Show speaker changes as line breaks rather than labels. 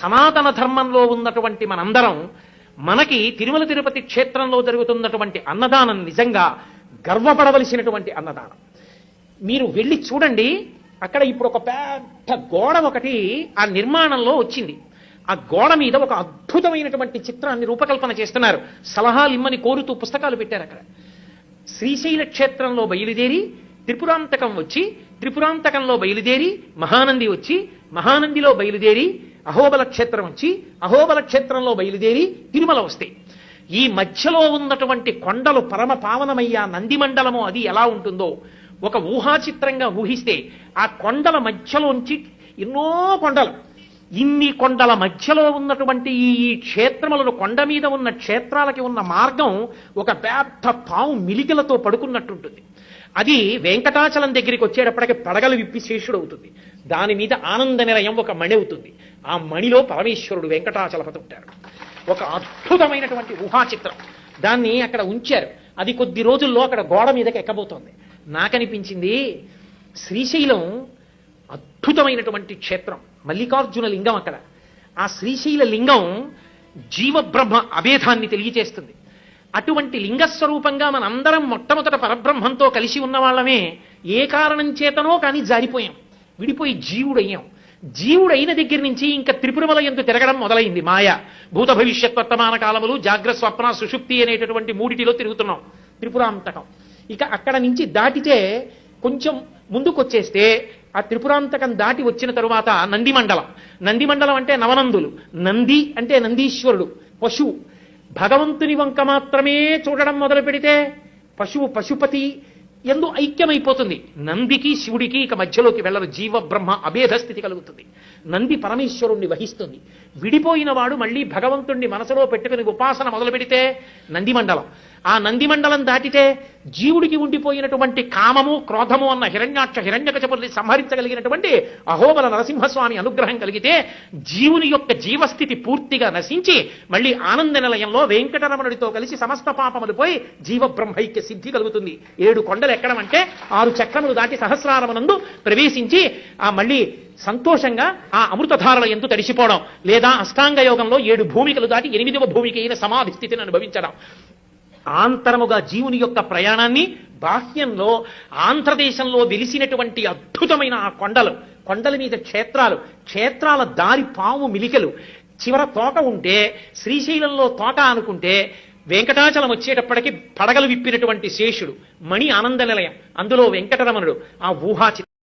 సనాతన ధర్మంలో ఉన్నటువంటి మనందరం మనకి తిరుమల తిరుపతి క్షేత్రంలో జరుగుతున్నటువంటి అన్నదానం నిజంగా గర్వపడవలసినటువంటి అన్నదానం. మీరు వెళ్ళి చూడండి. అక్కడ ఇప్పుడు ఒక పెద్ద గోడ ఒకటి ఆ నిర్మాణంలో వచ్చింది. ఆ గోడ మీద ఒక అద్భుతమైనటువంటి చిత్రాన్ని రూపకల్పన చేస్తున్నారు. సలహాలు ఇమ్మని కోరుతూ పుస్తకాలు పెట్టారు. అక్కడ శ్రీశైల క్షేత్రంలో బయలుదేరి త్రిపురాంతకం వచ్చి, త్రిపురాంతకంలో బయలుదేరి మహానంది వచ్చి, మహానందిలో బయలుదేరి అహోబల క్షేత్రం వచ్చి, అహోబల క్షేత్రంలో బయలుదేరి తిరుమల వస్తాయి. ఈ మధ్యలో ఉన్నటువంటి కొండలు పరమ పావనమయ్యా నంది మండలము అది ఎలా ఉంటుందో ఒక ఊహాచిత్రంగా ఊహిస్తే, ఆ కొండల మధ్యలోంచి ఎన్నో కొండలు, ఇన్ని కొండల మధ్యలో ఉన్నటువంటి ఈ క్షేత్రములను, కొండ మీద ఉన్న క్షేత్రాలకి ఉన్న మార్గం ఒక పెద్ద పాము మిలికలతో పడుకున్నట్టుంటుంది. అది వెంకటాచలం దగ్గరికి వచ్చేటప్పటికి పడగలు విప్పి శేషుడవుతుంది. దాని మీద ఆనంద నిలయం ఒక మణి అవుతుంది. ఆ మణిలో పరమేశ్వరుడు వెంకటాచలపతి ఉంటారు. ఒక అద్భుతమైనటువంటి ఊహాచిత్రం. దాన్ని అక్కడ ఉంచారు. అది కొద్ది రోజుల్లో అక్కడ గోడ మీదకి ఎక్కబోతోంది. నాకనిపించింది శ్రీశైలం అద్భుతమైనటువంటి క్షేత్రం. మల్లికార్జున లింగం అక్కడ. ఆ శ్రీశైల లింగం జీవబ్రహ్మ అభేదాన్ని తెలియచేస్తుంది. అటువంటి లింగస్వరూపంగా మనందరం మొట్టమొదట పరబ్రహ్మంతో కలిసి ఉన్న వాళ్ళమే. ఏ కారణం చేతనో కానీ జారిపోయాం, విడిపోయి జీవుడయ్యాం. జీవుడైన దగ్గర నుంచి ఇంకా త్రిపురమల యందు తిరగడం మొదలైంది. మాయ, భూత భవిష్యత్ వర్తమాన కాలములు, జాగ్రత్త స్వప్న సుషుప్తి అనేటటువంటి మూడిటిలో తిరుగుతున్నాం. త్రిపురాంతకం ఇక అక్కడ నుంచి దాటితే కొంచెం ముందుకొచ్చేస్తే ఆ త్రిపురాంతకం దాటి వచ్చిన తరువాత నందిమండలం. నందిమండలం అంటే నవనందులు. నంది అంటే నందీశ్వరుడు, పశువు. భగవంతుని వంక మాత్రమే చూడడం మొదలు పెడితే పశువు పశుపతి ఎందు ఐక్యమైపోతుంది. నందికి శివుడికి ఇక మధ్యలోకి వెళ్ళరు. జీవ బ్రహ్మ అభేద స్థితి కలుగుతుంది. నంది పరమేశ్వరుణ్ణి వహిస్తుంది. విడిపోయిన వాడు మళ్ళీ భగవంతుణ్ణి మనసులో పెట్టుకుని ఉపాసన మొదలు పెడితే నందిమండలం. ఆ నందిమండలం దాటితే జీవుడికి ఉండిపోయినటువంటి కామము, క్రోధము అన్న హిరణ్యాక్ష హిరణ్యకశపుల్ని సంహరించగలిగినటువంటి అహోబల నరసింహస్వామి అనుగ్రహం కలిగితే జీవుని యొక్క జీవస్థితి పూర్తిగా నశించి మళ్ళీ ఆనంద నిలయంలో వెంకటరమణుడితో కలిసి సమస్త పాపములు పోయి జీవబ్రహ్మైక్య సిద్ధి కలుగుతుంది. 7 కొండలు ఎక్కడం అంటే 6 చక్రములు దాటి సహస్రారమునందు ప్రవేశించి ఆ మళ్ళీ సంతోషంగా ఆ అమృతధారల ఎందు తడిసిపోవడం, లేదా అష్టాంగ యోగంలో 7 భూమికలు దాటి 8వ భూమికి అయిన సమాధి స్థితిని అనుభవించడం. ఆంతరముగా జీవుని యొక్క ప్రయాణాన్ని, బాహ్యంలో ఆంధ్రదేశంలో వెలిసినటువంటి అద్భుతమైన ఆ కొండలు, కొండల మీద క్షేత్రాలు, క్షేత్రాల దారి పాము మిలికలు, చివర తోక ఉంటే శ్రీశైలంలో తోక అనుకుంటే వెంకటాచలం వచ్చేటప్పటికి పడగలు విప్పినటువంటి శేషుడు, మణి ఆనంద నిలయం, అందులో వెంకటరమణుడు. ఆ ఊహాచి